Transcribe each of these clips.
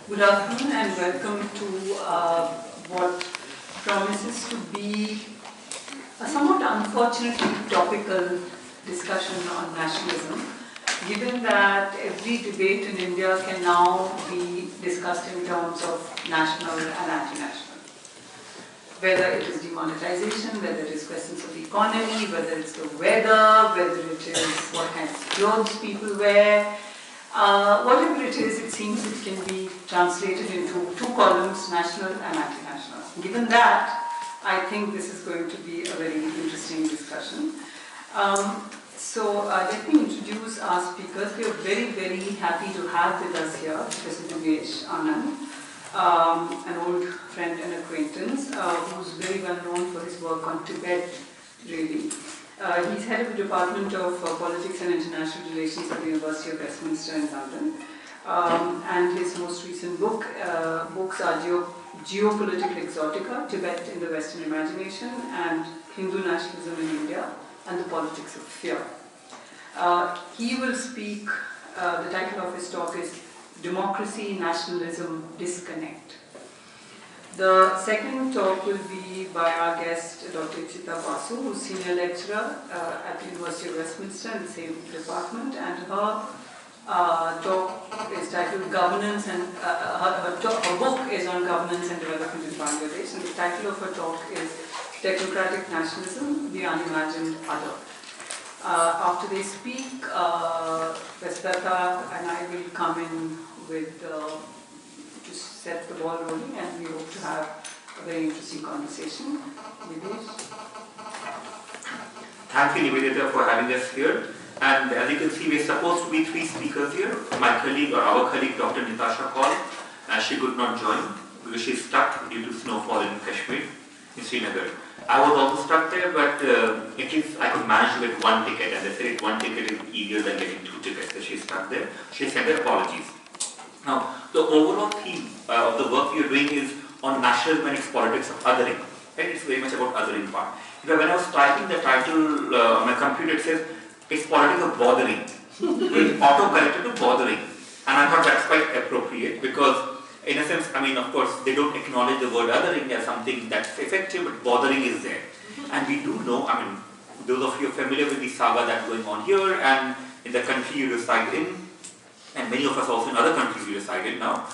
Good afternoon and welcome to what promises to be a somewhat unfortunately topical discussion on nationalism, given that every debate in India can now be discussed in terms of national and anti-national. Whether it is demonetization, whether it is questions of the economy, whether it's the weather, whether it is what kind of clothes people wear, whatever it is, it seems it can be translated into two columns, national and anti-national. Given that, I think this is going to be a very interesting discussion. Let me introduce our speakers. We are very, very happy to have with us here Professor Dibyesh Anand, an old friend and acquaintance who's very well known for his work on Tibet, really. He's head of the Department of Politics and International Relations at the University of Westminster in London. And his most recent books are Geopolitical Exotica, Tibet in the Western Imagination, and Hindu Nationalism in India, and the Politics of Fear. He will speak, the title of his talk is Democracy, Nationalism, Disconnect. The second talk will be by our guest, Dr. Ipshita Basu, who's senior lecturer at the University of Westminster in the same department, and her talk is titled Governance and her book is on governance and development in Bangladesh, and the title of her talk is Technocratic Nationalism, the Unimagined Other. After they speak, Datta and I will come in with to set the ball rolling, and we hope to have a very interesting conversation. Thank you, Nivedita, for having us here. And as you can see, we're supposed to be three speakers here. My colleague, or our colleague, Dr. Natasha called, and she could not join because she's stuck due to snowfall in Kashmir, in Srinagar. I was also stuck there, but at least I could manage to get one ticket, and they said one ticket is easier than getting two tickets, so she's stuck there. She sent her apologies. Now, the overall theme of the work we are doing is on nationalism and its politics of othering. Right? It's very much about othering part. When I was typing the title on my computer, it says, it's politics of bothering. It's auto-corrected to bothering. And I thought that's quite appropriate because, in a sense, I mean, of course, they don't acknowledge the word othering as something that's effective, but bothering is there. And we do know, I mean, those of you are familiar with the saga that's going on here and in the country you reside in, and many of us also in other countries we reside in now,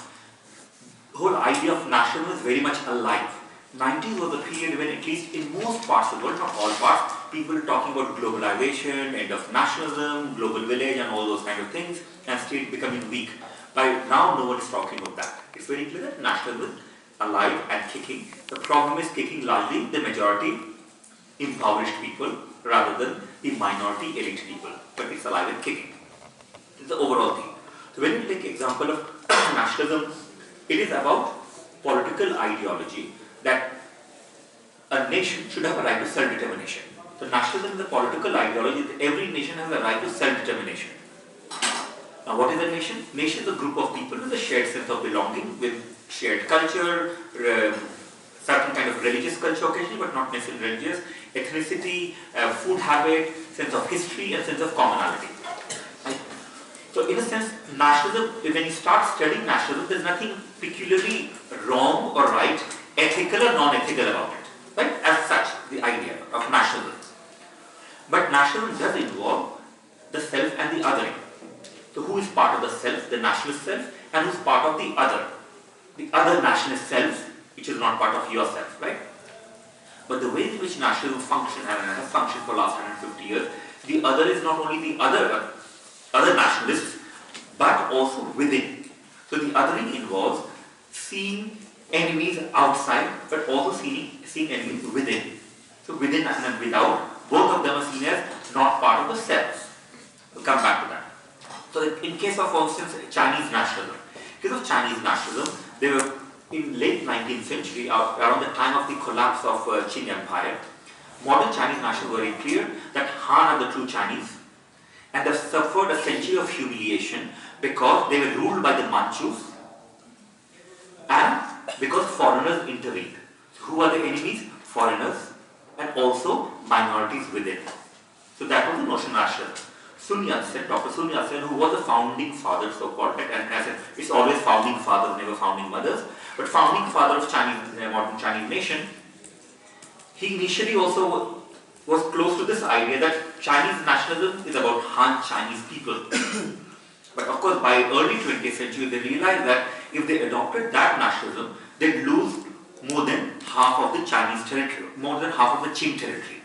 the whole idea of nationalism is very much alive. 90s was a period when, at least in most parts of the world, not all parts, people were talking about globalization, end of nationalism, global village and all those kind of things, and state becoming weak. By now, no one is talking about that. It's very clear that nationalism is alive and kicking. The problem is kicking largely the majority impoverished people rather than the minority elite people. But it's alive and kicking. It's the overall thing. So when you take example of nationalism, it is about political ideology that a nation should have a right to self-determination. So nationalism is a political ideology that every nation has a right to self-determination. Now what is a nation? Nation is a group of people with a shared sense of belonging, with shared culture, certain kind of religious culture occasionally, but not necessarily religious, ethnicity, food habit, sense of history, and sense of commonality. Right? So in a sense, nationalism, when you start studying nationalism, there's nothing peculiarly wrong or right, ethical or non-ethical about it. Right? As such, the idea of nationalism. But nationalism does involve the self and the othering. So who is part of the self, the nationalist self, and who is part of the other nationalist self, which is not part of yourself, right? But the way in which nationalism functions and has functioned for the last 150 years, the other is not only the other nationalists, but also within. So the othering involves seeing enemies outside, but also seeing enemies within. So within and without, both of them are seen as not part of the self. We'll come back to that. So in case of, for instance, Chinese nationalism. In case of Chinese nationalism, they were in late 19th century, around the time of the collapse of Qing Empire, modern Chinese nationalists were very clear that Han are the true Chinese, and they suffered a century of humiliation because they were ruled by the Manchus and because foreigners intervened. So who are the enemies? Foreigners and also minorities within. So that was the notion of nationalism. Sun Yat-sen, Dr. Sun Yat-sen, who was a founding father, so-called, and I said, it's always founding fathers, never founding mothers, but founding father of modern Chinese nation, he initially also was close to this idea that Chinese nationalism is about Han Chinese people. But of course, by early 20th century, they realized that if they adopted that nationalism, they'd lose more than half of the Chinese territory, more than half of the Qing territory.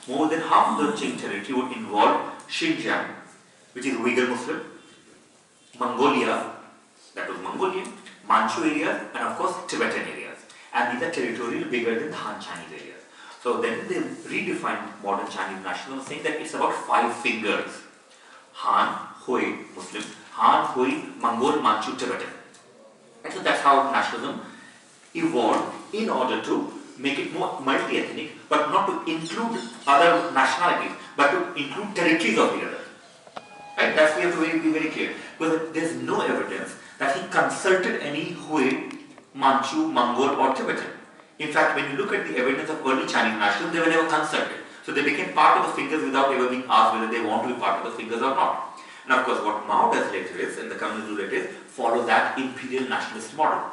More than half of the Qing territory would involve Xinjiang, which is Uyghur Muslim, Mongolia, that was Mongolian, Manchu areas, and of course Tibetan areas. And these are territorially bigger than the Han Chinese areas. So then they redefined modern Chinese nationalism, saying that it's about 5 fingers: Han, Hui, Muslim, Han, Hui, Mongol, Manchu, Tibetan. And so that's how nationalism evolved in order to make it more multi-ethnic, but not to include other nationalities, but to include territories of the other. Right? That's we have to be very clear, because there's no evidence that he consulted any Hui, Manchu, Mongol, or Tibetan. In fact, when you look at the evidence of early Chinese nationalism, they were never consulted. So they became part of the fingers without ever being asked whether they want to be part of the fingers or not. And of course, what Mao does later is, and the communists do later is, follow that imperial nationalist model.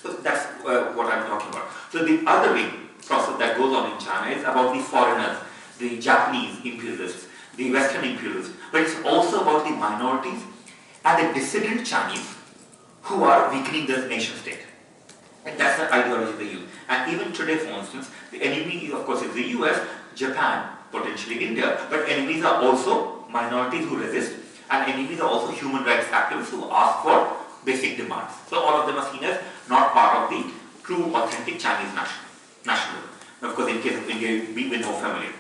So that's what I'm talking about. So the other wing process that goes on in China is about the foreigners, the Japanese imperialists, the Western imperialists, but it's also about the minorities and the dissident Chinese who are weakening the nation state. And that's the ideology they use. And even today, for instance, the enemy, of course, is the US, Japan, potentially India, but enemies are also minorities who resist, and enemies are also human rights activists who ask for basic demands. So all of them are seen as not part of the true, authentic Chinese nationalism. Of course, in case of India, we were more familiar.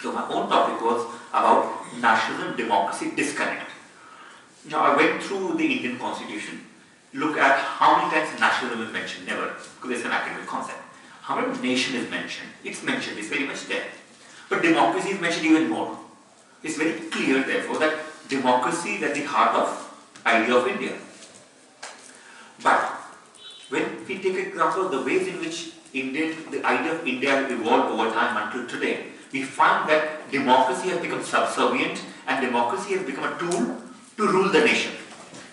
So my own topic was about nationalism-democracy disconnect. Now I went through the Indian Constitution, look at how many times nationalism is mentioned, never, because it's an academic concept. How many nation is mentioned? It's mentioned, it's very much there. But democracy is mentioned even more. It's very clear, therefore, that democracy is at the heart of idea of India. But when we take example of the ways in which the idea of India has evolved over time until today, we find that democracy has become subservient and democracy has become a tool to rule the nation.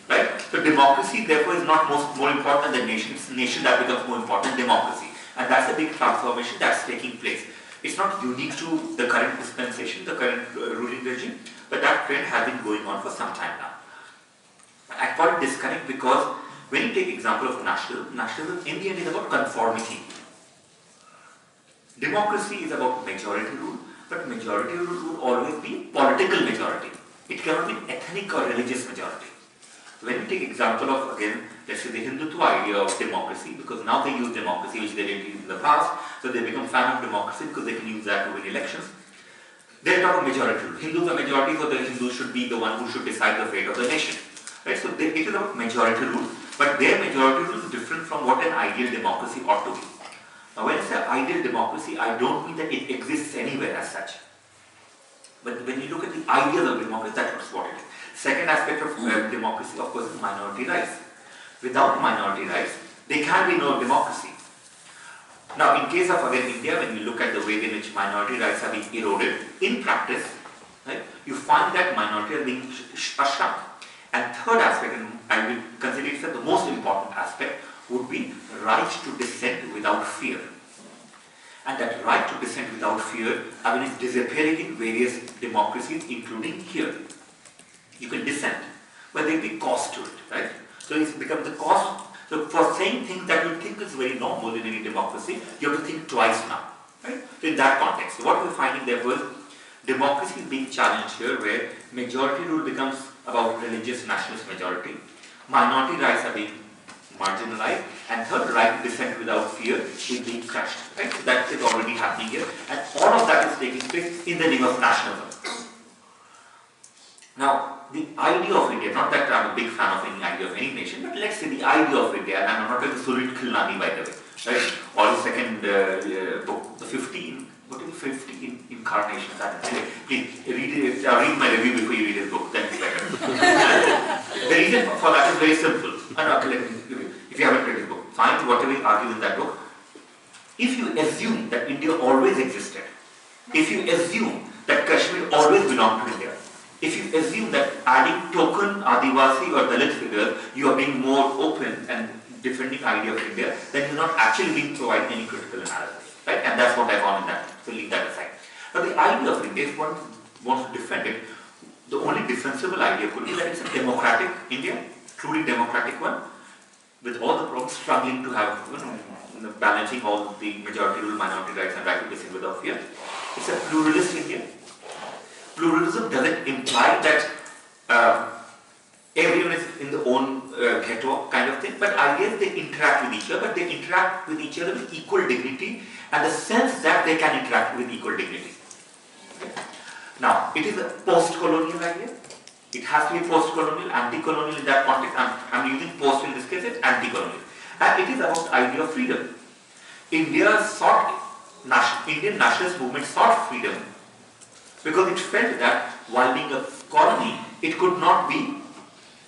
Right? So democracy therefore is not more important than the nation. It's the nation that becomes more important than democracy. And that's a big transformation that's taking place. It's not unique to the current dispensation, the current ruling regime, but that trend has been going on for some time now. I call it disconnect because when you take example of nationalism in the end is about conformity. Democracy is about majority rule, but majority rule will always be political majority. It cannot be ethnic or religious majority. When we take example of, again, let's say the Hindutva idea of democracy, because now they use democracy, which they didn't use in the past, so they become fan of democracy because they can use that to win elections. They talk of majority rule. Hindus are majority, so the Hindus should be the one who should decide the fate of the nation. Right? So it is about majority rule, but their majority rule is different from what an ideal democracy ought to be. Now when I say ideal democracy, I don't mean that it exists anywhere as such. But when you look at the ideal of democracy, that's what it is. Second aspect of democracy, of course, is minority rights. Without minority rights, there can be no democracy. Now, in case of, again, India, when you look at the way in which minority rights are being eroded in practice, right, you find that minority are being shrunk. And third aspect, and I will consider it as the most important aspect, would be right to dissent without fear. And that right to dissent without fear, I mean, is disappearing in various democracies, including here. You can dissent, but there will be cost to it, right? So it's become the cost. So for saying things that you think is very normal in any democracy, you have to think twice now, right? So in that context, so what we're finding there was democracy is being challenged here, where majority rule becomes about religious nationalist majority, minority rights are being marginalized, and third, right to dissent without fear is being crushed, right? So that is already happening here, and all of that is taking place in the name of nationalism. Now, the idea of India, not that I'm a big fan of any idea of any nation, but let's say the idea of India, and I'm not going to Surit Khilnani by the way, right? Or the second book, the 15 incarnations. Please read my review before you read his book, then it's better. The reason for that is very simple. If you haven't read his book, find whatever he argues in that book. If you assume that India always existed, if you assume that Kashmir always belonged to India, if you assume that adding token Adivasi or Dalit figures, you are being more open and defending idea of India, then you're not actually being providing any critical analysis, right? And that's what I found in that, so leave that aside. But the idea of India, if one wants to defend it, the only defensible idea could be that it's a democratic India, truly democratic one, with all the problems struggling to have, balancing all the majority rule, minority rights and right to dissent without fear. It's a pluralist India. Pluralism doesn't imply that everyone is in their own ghetto kind of thing, but I guess they interact with each other, but they interact with each other with equal dignity and the sense that they can interact with equal dignity. Okay. Now, it is a post-colonial idea. It has to be post-colonial, anti-colonial in that context. I'm using post in this case, it's anti-colonial. And it is about the idea of freedom. Indian nationalist movement sought freedom because it felt that while being a colony, it could not be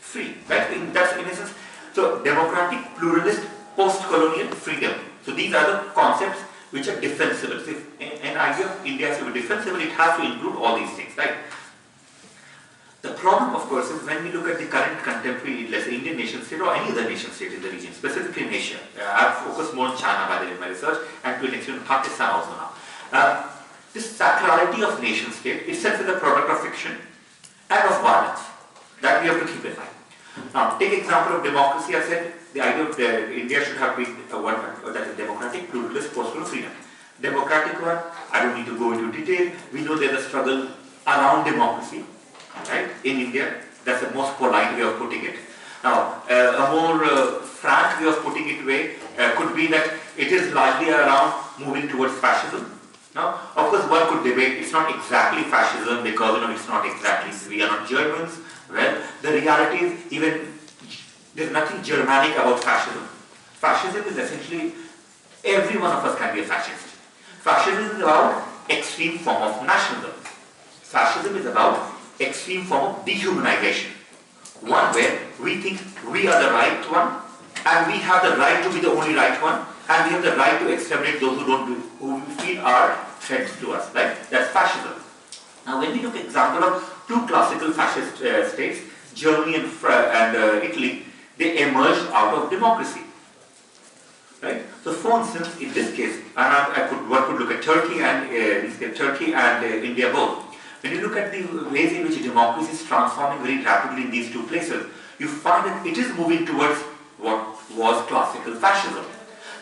free. Right? That's in essence. So, democratic, pluralist, post-colonial freedom. So, these are the concepts which are defensible. So, if an idea of India has to be defensible, it has to include all these things, right? The problem, of course, is when we look at the current contemporary, let's say, Indian nation state or any other nation state in the region, specifically in Asia. I've focused more on China by the way in my research, and to an extent Pakistan also now. This sacrality of nation state itself is a product of fiction and of violence that we have to keep in mind. Now, take example of democracy. I said the idea of India should have been one that is democratic, pluralist, post-colonial freedom. Democratic one, I don't need to go into detail. We know there's a struggle around democracy, right? In India, that's the most polite way of putting it. Now, a more frank way of putting it could be that it is largely around moving towards fascism. Now, of course, one could debate it's not exactly fascism because it's not exactly, we are not Germans. Well, the reality is even there's nothing Germanic about fascism. Fascism is essentially every one of us can be a fascist. Fascism is about extreme form of nationalism. Fascism is about extreme form of dehumanization. One where we think we are the right one and we have the right to be the only right one and we have the right to exterminate those who we feel are threats to us. Right? That's fascism. Now when we look at example of two classical fascist states, Germany and Italy, they emerged out of democracy. Right? So for instance, in this case, one could look at Turkey and India both. When you look at the ways in which democracy is transforming very rapidly in these two places, you find that it is moving towards what was classical fascism.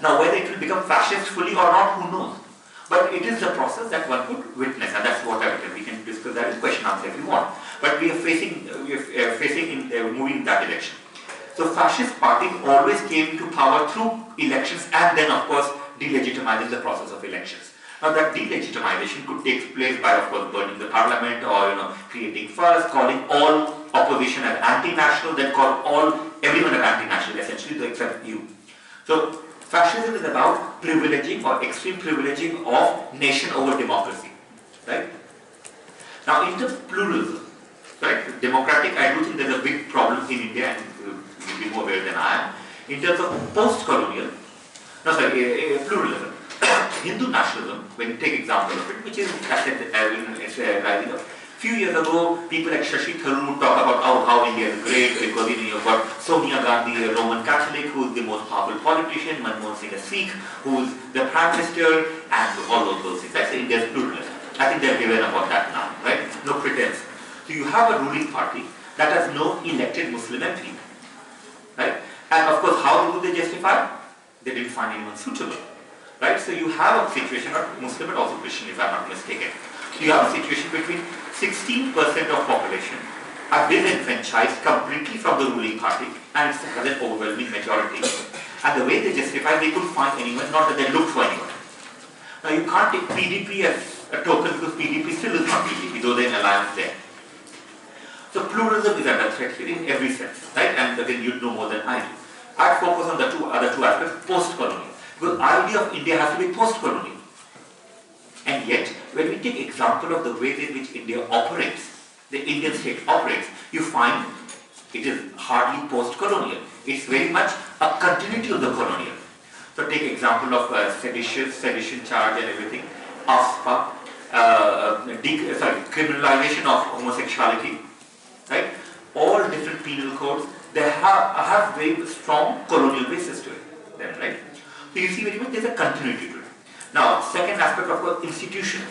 Now whether it will become fascist fully or not, who knows? But it is the process that one could witness, and that's what we can discuss that in question answer if you want. But we are moving in that direction. So fascist parties always came to power through elections and then of course delegitimizing the process of elections. Now that delegitimization could take place by of course burning the parliament or creating fuss, calling all opposition as anti-national, then call everyone as anti-national essentially except you. So fascism is about privileging or extreme privileging of nation over democracy, right? Now in terms of pluralism, right? Democratic, I do think there's a big problem in India and you'll be more aware than I am. In terms of post-colonial, pluralism, Hindu nationalism, when you take example of it, which is rising up. Few years ago, people like Shashi Tharoor would talk about how India is great because you've got Sonia Gandhi, a Roman Catholic, who is the most powerful politician, Manmohan Singh, a Sikh, who is the Prime Minister, and all those things. That's India's pluralism. I think they're given about that now, right? No pretense. So you have a ruling party that has no elected Muslim MP, right? And of course, how do they justify? They didn't find anyone suitable, right? So you have a situation, not Muslim but also Christian, if I'm not mistaken. You have a situation between 16% of population are disenfranchised completely from the ruling party, and it has an overwhelming majority. And the way they justify, they couldn't find anyone, not that they looked for anyone. Now you can't take PDP as a token because PDP still is not PDP, though there's an alliance there. So pluralism is under threat here in every sense, right? And again, you'd know more than I do. I'd focus on the other two aspects, post-colonial. Because the idea of India has to be post-colonial. And yet, when we take example of the ways in which India operates, the Indian state operates, you find it is hardly post-colonial. It's very much a continuity of the colonial. So take example of sedition charge and everything, AFSPA, criminalization of homosexuality, right? All different penal codes, they have very strong colonial basis to it, then, right? So you see very much there's a continuity to it. Now, second aspect of course, institutions.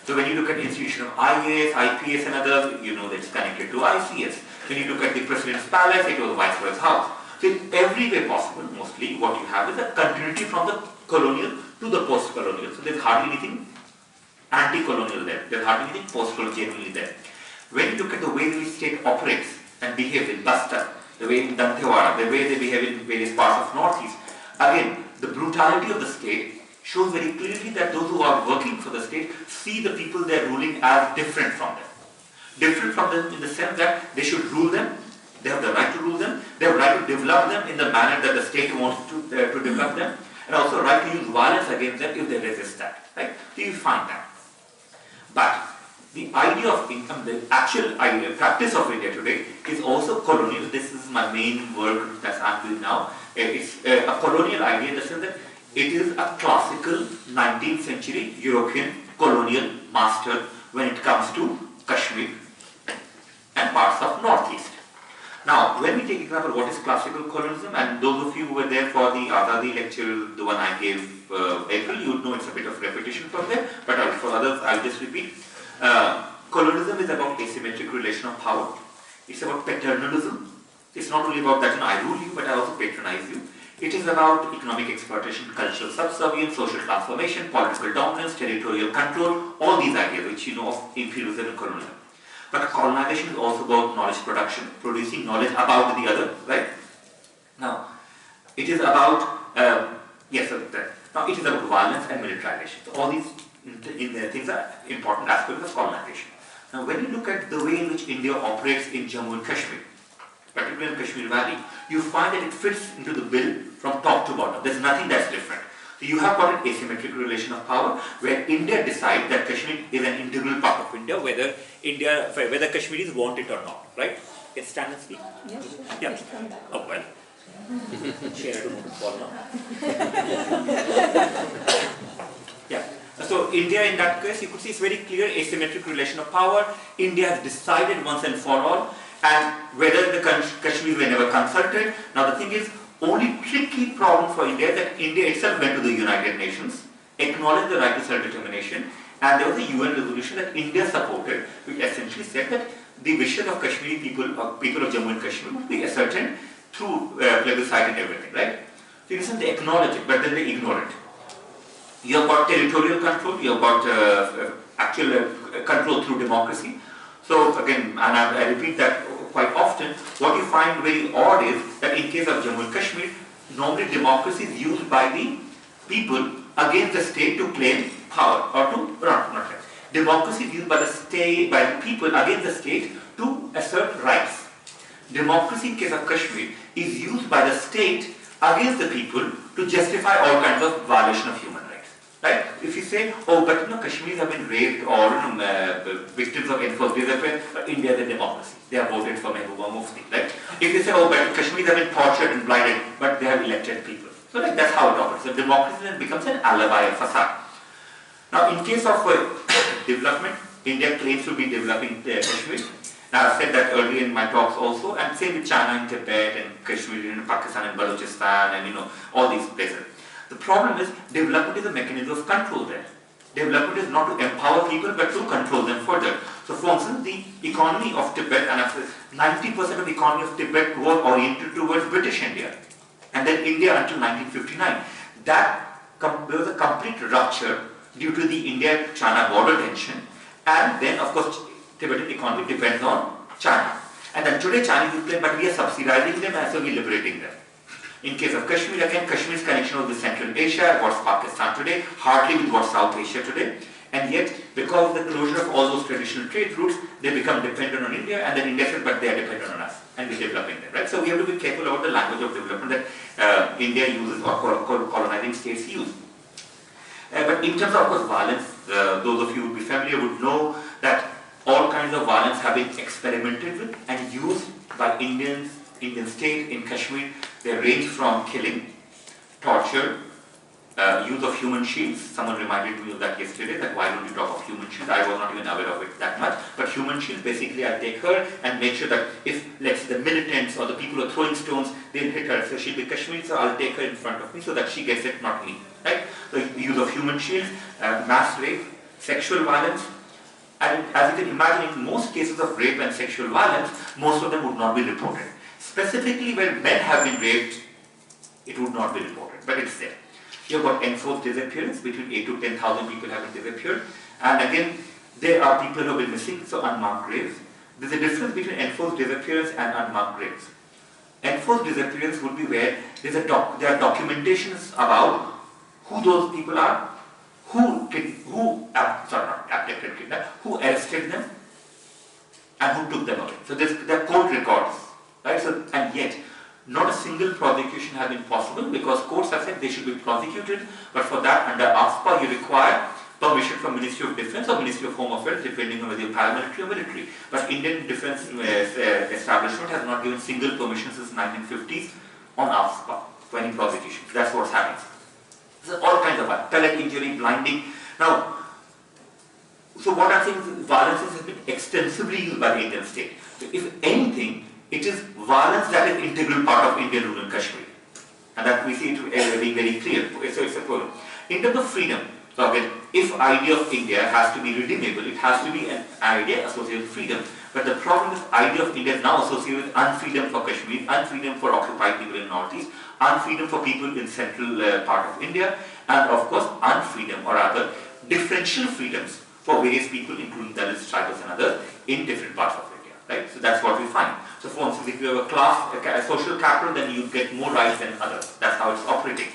So when you look at the institution of IAS, IPS and others, you know that it's connected to ICS. When you look at the President's Palace, it was Viceroy's house. So in every way possible, mostly, what you have is a continuity from the colonial to the post-colonial. So there's hardly anything anti-colonial there. There's hardly anything post-colonial genuinely there. When you look at the way the state operates and behaves in Basta, the way in Dantewada, the way they behave in various parts of Northeast, again, the brutality of the state shows very clearly that those who are working for the state see the people they are ruling as different from them. Different from them in the sense that they should rule them, they have the right to rule them, they have the right to develop them in the manner that the state wants to develop them, and also the right to use violence against them if they resist that. Right? So you find that. But the idea of income, the actual idea, practice of India today is also colonial. This is my main work that I'm doing now. It's a colonial idea in the sense that it is a classical 19th century European colonial master when it comes to Kashmir and parts of Northeast. Now, when we take example what is classical colonialism, and those of you who were there for the Azadi lecture, the one I gave April, you would know it's a bit of repetition from there, but for others I'll just repeat. Colonialism is about asymmetric relation of power. It's about paternalism. It's not only about that I rule you, but I also patronize you. It is about economic exploitation, cultural subservience, social transformation, political dominance, territorial control, all these ideas which you know of imperialism and colonialism. But colonization is also about knowledge production, producing knowledge about the other, right? Now, it is about, now it is about violence and militarization. So all these things are important aspects of colonization. Now, when you look at the way in which India operates in Jammu and Kashmir, particularly in Kashmir Valley, you find that it fits into the bill from top to bottom. There's nothing that's different. So you have got an asymmetric relation of power where India decides that Kashmir is an integral part of India, whether Kashmiris want it or not, right? Can stand and speak? Yes, sure. Yeah. Come back. Oh, well. Chair, I don't want to fall now. Yeah. So India in that case, you could see it's very clear asymmetric relation of power. India has decided once and for all, and whether the Kashmiris were never consulted. Now the thing is, only tricky problem for India is that India itself went to the United Nations, acknowledged the right to self-determination, and there was a UN resolution that India supported, which essentially said that the wishes of Kashmiri people, of Jammu and Kashmir, would be ascertained through plebiscite and everything, right? So in a sense they acknowledge it, but then they ignore it. You have got territorial control, you have got actual control through democracy. So again, and I repeat that quite often, what you find very odd is that in case of Jammu and Kashmir, normally democracy is used by the people against the state to claim power, or to, not right. Democracy is used by the state, by the people against the state to assert rights. Democracy in case of Kashmir is used by the state against the people to justify all kinds of violation of human rights. Right? If you say, oh, but Kashmiris have been raped or victims of enforced disappearance, but India is a democracy. They have voted for Mehbooba Mufti. Right? If you say, oh, but Kashmiris have been tortured and blinded, but they have elected people. So that's how it operates. So democracy then becomes an alibi, a facade. Now, in case of development, India claims to be developing Kashmir. Now, I've said that earlier in my talks also, and same with China and Tibet and Kashmir and Pakistan and Balochistan and all these places. The problem is development is a mechanism of control there. Development is not to empower people but to control them further. So for instance, the economy of Tibet, and 90% of the economy of Tibet was oriented towards British India. And then India until 1959. There was a complete rupture due to the India-China border tension. And then of course Tibetan economy depends on China. And then today Chinese will claim, but we are subsidizing them and so we are liberating them. In case of Kashmir, again, Kashmir's connection with Central Asia, what's Pakistan today, hardly with what's South Asia today. And yet, because of the closure of all those traditional trade routes, they become dependent on India, and then India says, but they are dependent on us, and we're developing them, right? So we have to be careful about the language of development that India uses or colonizing states use. But in terms of course, violence, those of you who would be familiar would know that all kinds of violence have been experimented with and used by Indian state in Kashmir. They range from killing, torture, use of human shields. Someone reminded me of that yesterday, that why don't you talk of human shields? I was not even aware of it that much. But human shields, basically I take her and make sure that if, let's say, the militants or the people who are throwing stones, they'll hit her. So she'll be Kashmiri, so I'll take her in front of me so that she gets it, not me. Right? So use of human shields, mass rape, sexual violence. And as you can imagine, in most cases of rape and sexual violence, most of them would not be reported. Specifically where men have been raped, it would not be reported, but it's there. You've got enforced disappearance, between 8 to 10,000 people have been disappeared. And again, there are people who have been missing, so unmarked graves. There's a difference between enforced disappearance and unmarked graves. Enforced disappearance would be where there are documentations about who those people are, who arrested them, and who took them away. So there are court records, right? So, and yet, not a single prosecution has been possible because courts have said they should be prosecuted, but for that, under AFPA, you require permission from Ministry of Defence or Ministry of Home Affairs, depending on whether you're paramilitary or military. But Indian Defence establishment has not given single permission since 1950s on AFPA for any prosecution. That's what's happening. So all kinds of pellet injury, blinding. Now, so what I'm saying is violence has been extensively used by the Indian state. So if anything, it is violence that is integral part of Indian rule in Kashmir. And that we see it very, very clear. So it's a problem. In terms of freedom, so again, if idea of India has to be redeemable, it has to be an idea associated with freedom. But the problem is idea of India is now associated with unfreedom for Kashmir, unfreedom for occupied people in Northeast, unfreedom for people in central part of India, and of course unfreedom or rather differential freedoms for various people, including Dalits, tribals and others, in different parts of India. Right? So that's what we find. So for instance, if you have a class, a social capital, then you get more rights than others. That's how it's operating.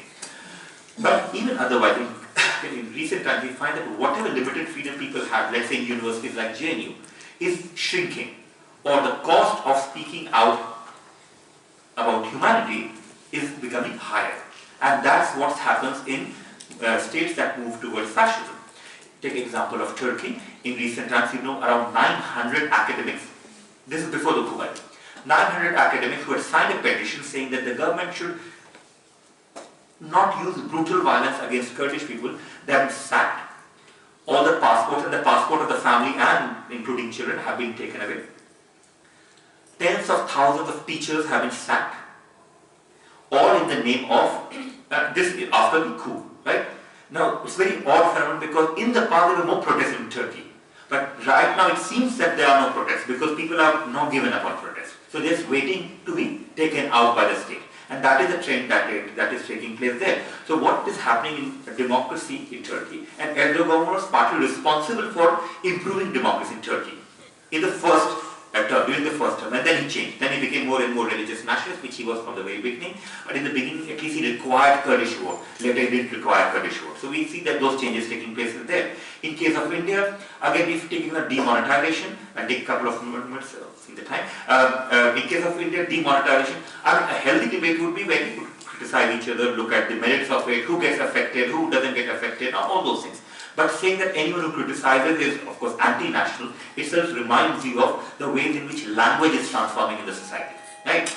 But even otherwise, in recent times, we find that whatever limited freedom people have, let's say in universities like JNU, is shrinking, or the cost of speaking out about humanity is becoming higher. And that's what happens in states that move towards fascism. Take example of Turkey. In recent times, you know, around 900 academics, this is before the coup, 900 academics who had signed a petition saying that the government should not use brutal violence against Kurdish people. They have been sacked. All the passports and the passport of the family and including children have been taken away. Tens of thousands of teachers have been sacked. All in the name of this after the coup, right? Now, it's very odd phenomenon because in the past there were more protests in Turkey. But right now it seems that there are no protests because people have not given up on protests. So they're just waiting to be taken out by the state. And that is a trend that is taking place there. So what is happening in democracy in Turkey? And Erdogan was partly responsible for improving democracy in Turkey in the first term, during the first term, and then he changed. Then he became more and more religious nationalist, which he was from the very beginning. But in the beginning, at least he required Kurdish vote. Later, he didn't require Kurdish vote. So we see that those changes taking place there. In case of India, again, if taking a demonetization, and take a couple of minutes in the time. In case of India, demonetization, I mean, a healthy debate would be where you could criticize each other, look at the merits of it, who gets affected, who doesn't get affected, all those things. But saying that anyone who criticizes is, of course, anti-national, itself reminds you of the ways in which language is transforming in the society, right?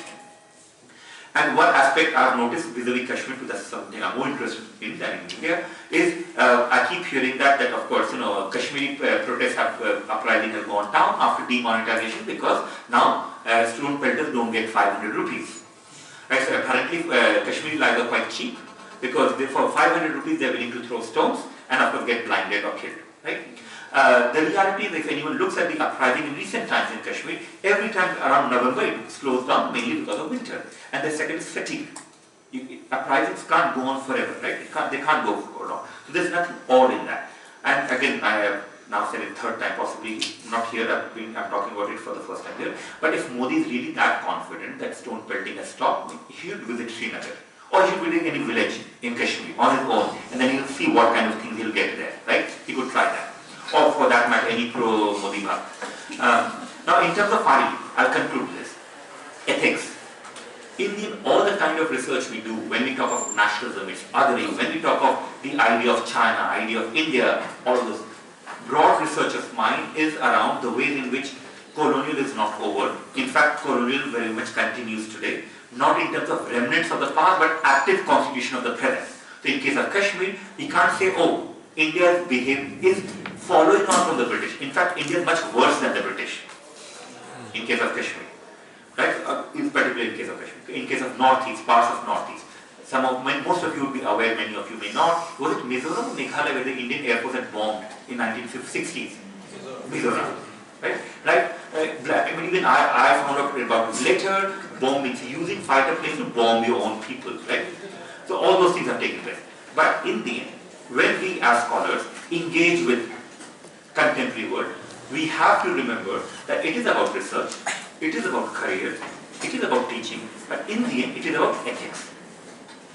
And one aspect I've noticed vis-a-vis Kashmir, that's something I'm more interested in than in India, is I keep hearing that of course, you know, Kashmiri protests uprising has gone down after demonetization because now stone pelters don't get 500 rupees. Right? So apparently Kashmiri lives are quite cheap because for 500 rupees they're willing to throw stones and of course get blinded or killed. Right? The reality is, if anyone looks at the uprising in recent times in Kashmir, every time around November it slows down mainly because of winter. And the second is fatigue. Uprisings can't go on forever, right? They can't go for long. So there's nothing odd in that. And again, I have now said it third time, possibly not here, I'm talking about it for the first time here. But if Modi is really that confident that stone pelting has stopped, he should visit Srinagar. Or he should visit any village in Kashmir on his own, and then he'll see what kind of things he'll get there, right? He could try that. Or for that matter, any pro-Modi bhakt. Now, in terms of finally, I'll conclude this. Ethics. In all the kind of research we do, when we talk of nationalism, it's othering, when we talk of the idea of China, idea of India, all of this, broad research of mine is around the ways in which colonial is not over. In fact, colonial very much continues today, not in terms of remnants of the past, but active constitution of the present. So in case of Kashmir, we can't say, oh, India's behavior is following on from the British. In fact, India is much worse than the British in case of Kashmir, right? Particularly in case of Kashmir. In case of Northeast, parts of Northeast. Most of you would be aware, many of you may not. Was it Mizoram or Meghalaya where the Indian Air Force had bombed in 1960s? Mizoram. Right? I mean, even I found out about it later. Bombing, using fighter planes to bomb your own people, right? So all those things have taken place. But in the end, when we as scholars engage with contemporary world, we have to remember that it is about research, it is about career, it is about teaching, but in the end, it is about ethics.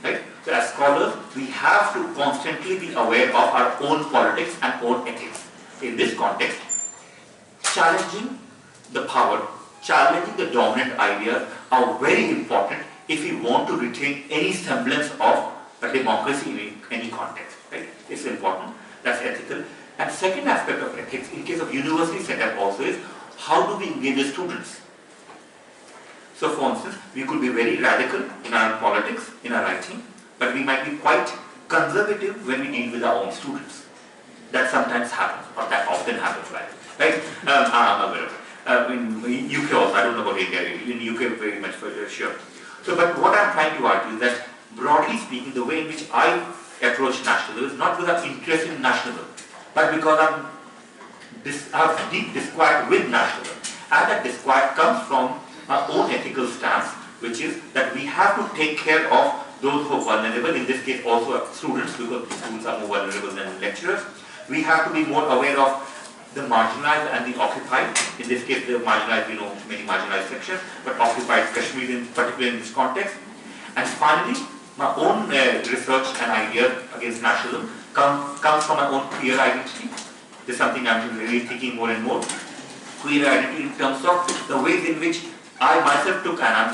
Right? So as scholars, we have to constantly be aware of our own politics and own ethics. In this context, challenging the power, challenging the dominant ideas are very important if we want to retain any semblance of a democracy in any context. Right? It's important. That's ethical. And second aspect of ethics, in case of university setup also, is how do we engage with students? So for instance, we could be very radical in our politics, in our writing, but we might be quite conservative when we deal with our own students. That sometimes happens, or that often happens, right? I'm aware of it. In UK also, I don't know about India, in UK very much for sure. So, but what I'm trying to argue is that, broadly speaking, the way in which I approach nationalism is not because I'm interested in nationalism, but because I have deep disquiet with nationalism. And that disquiet comes from our own ethical stance, which is that we have to take care of those who are vulnerable, in this case also students, because students are more vulnerable than lecturers. We have to be more aware of the marginalized and the occupied. In this case, the marginalized, we know many marginalized sections, but occupied Kashmir in particular in this context. And finally, my own research and ideas against nationalism comes from my own queer identity. This is something I'm really thinking more and more. Queer identity in terms of the ways in which I myself took, and I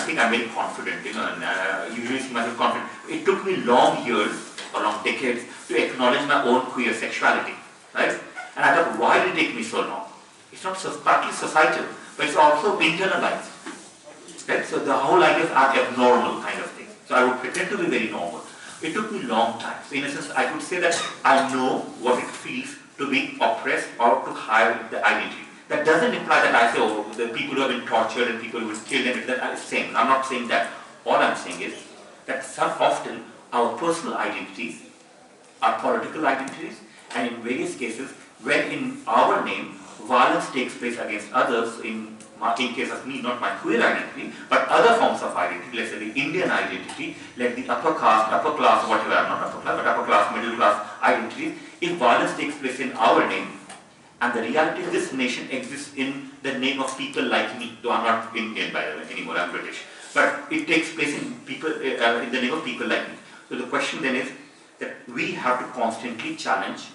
think I'm very confident, and usually see myself confident. It took me long years or long decades to acknowledge my own queer sexuality, right? And I thought, why did it take me so long? It's not partly societal, but it's also internalized, right? So the whole idea of abnormal kind of thing. So I would pretend to be very normal. It took me a long time. So in a sense, I could say that I know what it feels to be oppressed or to hide the identity. That doesn't imply that I say, oh, the people who have been tortured and people who have been killed and that are the same. I'm not saying that. All I'm saying is that often our personal identities are political identities, and in various cases, when in our name violence takes place against others, in case of me, not my queer identity, but other forms of identity, let's say the Indian identity, like the upper class, whatever, not upper class, but upper class, middle class identities, if violence takes place in our name, and the reality of this nation exists in the name of people like me, though I'm not Indian by the way anymore, I'm British, but it takes place in people in the name of people like me. So the question then is that we have to constantly challenge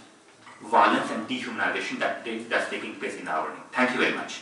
violence and dehumanization that's taking place in our name. Thank you very much.